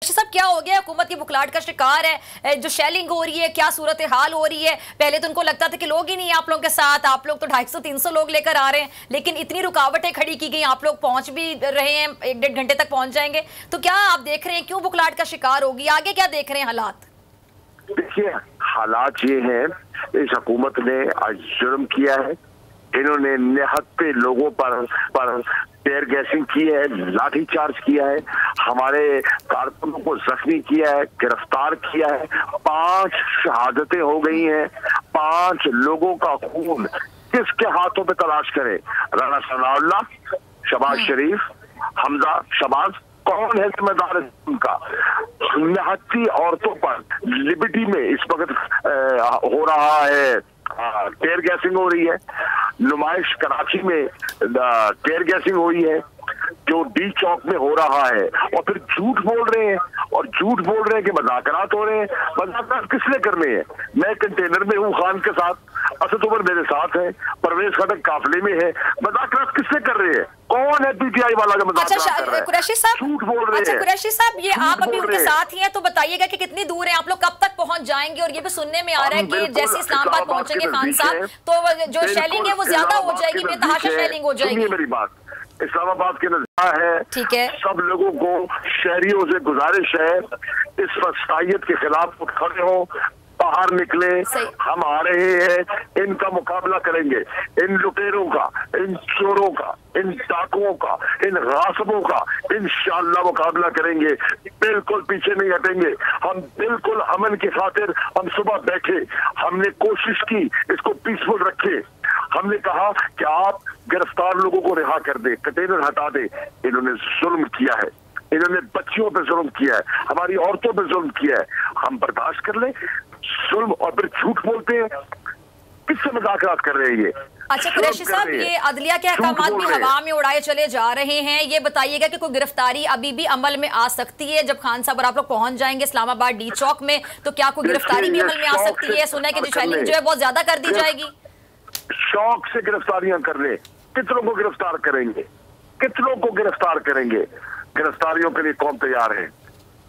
सब क्या हो गया, हुकूमत की बुखलाहट का शिकार है, जो शेलिंग हो रही है, क्या सूरत हाल हो रही है। पहले तो उनको लगता था कि लोग ही नहीं आप लोगों के साथ, आप लोग तो 250-300 लोग लेकर आ रहे हैं, लेकिन इतनी रुकावटें खड़ी की गई, आप लोग पहुंच भी रहे हैं, 1-1.5 घंटे तक पहुंच जाएंगे। तो क्या आप देख रहे हैं क्यों बुखलाहट का शिकार होगी, आगे क्या देख रहे हैं हालात? देखिए, हालात ये हैं, इस हुकूमत ने आज जुर्म किया है, इन्होंने निहत्ते लोगों पर टेयर गैसिंग की है, लाठी चार्ज किया है, हमारे कारकुनों को जख्मी किया है, गिरफ्तार किया है, 5 शहादतें हो गई हैं, 5 लोगों का खून किसके हाथों पे तलाश करे। राना सनाउल्लाह, शबाज शरीफ, हमजा शबाज, कौन है जिम्मेदार उनका? निहत्ती औरतों पर लिबर्टी में इस वक्त हो रहा है, टेयर गैसिंग हो रही है, नुमाइश कराची में टेयर गैसिंग हुई है, जो डी चौक में हो रहा है, और फिर झूठ बोल रहे हैं कि मज़ाकरात हो रहे हैं। मज़ाकरात किसने करने हैं? मैं कंटेनर में हूँ खान के साथ, असद उमर मेरे साथ है, परवेज खटक काफिले में है, मज़ाकरात किसने कर रहे हैं? कौन है पीटीआई वाला जो मज़ाकरात कर रहा है? कुरैशी साहब झूठ बोल रहे हैं। कुरैशी साहब, ये आप अभी उनके साथ ही हैं, तो बताइएगा कि कितनी दूर है, आप लोग कब तक पहुंच जाएंगे? और ये भी सुनने में आ रहा है कि जैसे इस्लामाबाद पहुंचेंगे खान साहब, तो जो शेलिंग है वो ज्यादा हो जाएगी, बेतहाशा शेलिंग हो जाएगी। मेरी बात, इस्लामाबाद के नजदीक है, ठीक है, सब लोगों को, शहरियों से गुजारिश है, इस फसाइयत के खिलाफ खड़े हो, बाहर निकले, हम आ रहे हैं, इनका मुकाबला करेंगे, इन लुटेरों का, इन चोरों का, इन डाकुओं का, इन गासिबों का इंशाअल्लाह मुकाबला करेंगे, बिल्कुल पीछे नहीं हटेंगे। हम बिल्कुल अमन की खातिर हम सुबह बैठे, हमने कोशिश की इसको पीसफुल रखे, हमने कहा कि आप गिरफ्तार लोगों को रिहा कर दे, कंटेनर हटा दे। इन्होंने जुल्म किया है, इन्होंने बच्चियों पे जुल्म किया है, हमारी औरतों पे जुल्म किया है, हम बर्दाश्त कर ले जुल्म? और फिर झूठ बोलते हैं, किससे मजाकरात कर रहे हैं ये? अच्छा कुरैशी साहब, ये अदलिया के अहकामात भी हवा में उड़ाए चले जा रहे हैं, ये बताइएगा कि कोई गिरफ्तारी अभी भी अमल में आ सकती है जब खान साहब और आप लोग पहुंच जाएंगे इस्लामाबाद डी चौक में, तो क्या कोई गिरफ्तारी भी अमल में आ सकती है? सुना है कि शेलिंग जो है बहुत ज्यादा कर दी जाएगी। शौक से गिरफ्तारियां कर ले, कितनों को गिरफ्तार करेंगे, कितनों को गिरफ्तार करेंगे? गिरफ्तारियों के लिए कौन तैयार है?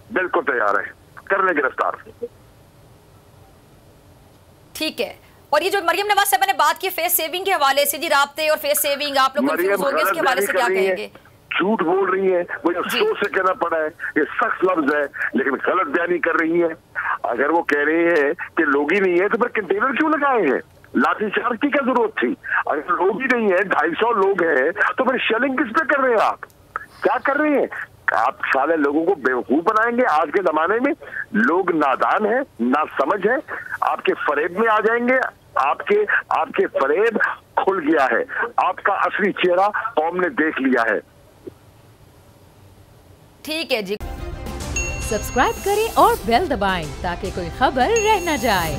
बिल्कुल तैयार है, कर ले गिरफ्तार। ठीक है। और ये जो मरियम नवाज साहब ने बात की फेस सेविंग के हवाले से, जी राब्ते और फेस सेविंग, आप लोग कंफ्यूज हो गए, इसके हवाले से क्या कहेंगे? झूठ बोल रही है, मुझे अफसोस से कहना पड़ा है, ये सख्त लफ्ज है, लेकिन गलत बयानी कर रही है। अगर वो कह रही है कि लोग ही नहीं है तो फिर कंटेनर क्यों लगाए हैं? लाठीचार्ज की क्या जरूरत थी? अगर लोग ही नहीं है, 250 लोग हैं, तो फिर शेलिंग किस पे कर रहे हैं? आप क्या कर रहे हैं? आप सारे लोगों को बेवकूफ बनाएंगे। आज के जमाने में लोग नादान है, ना समझ है, आपके फरेब में आ जाएंगे। आपके फरेब खुल गया है, आपका असली चेहरा कौम ने देख लिया है। ठीक है जी, सब्सक्राइब करें और बेल दबाएं ताकि कोई खबर रह न जाए।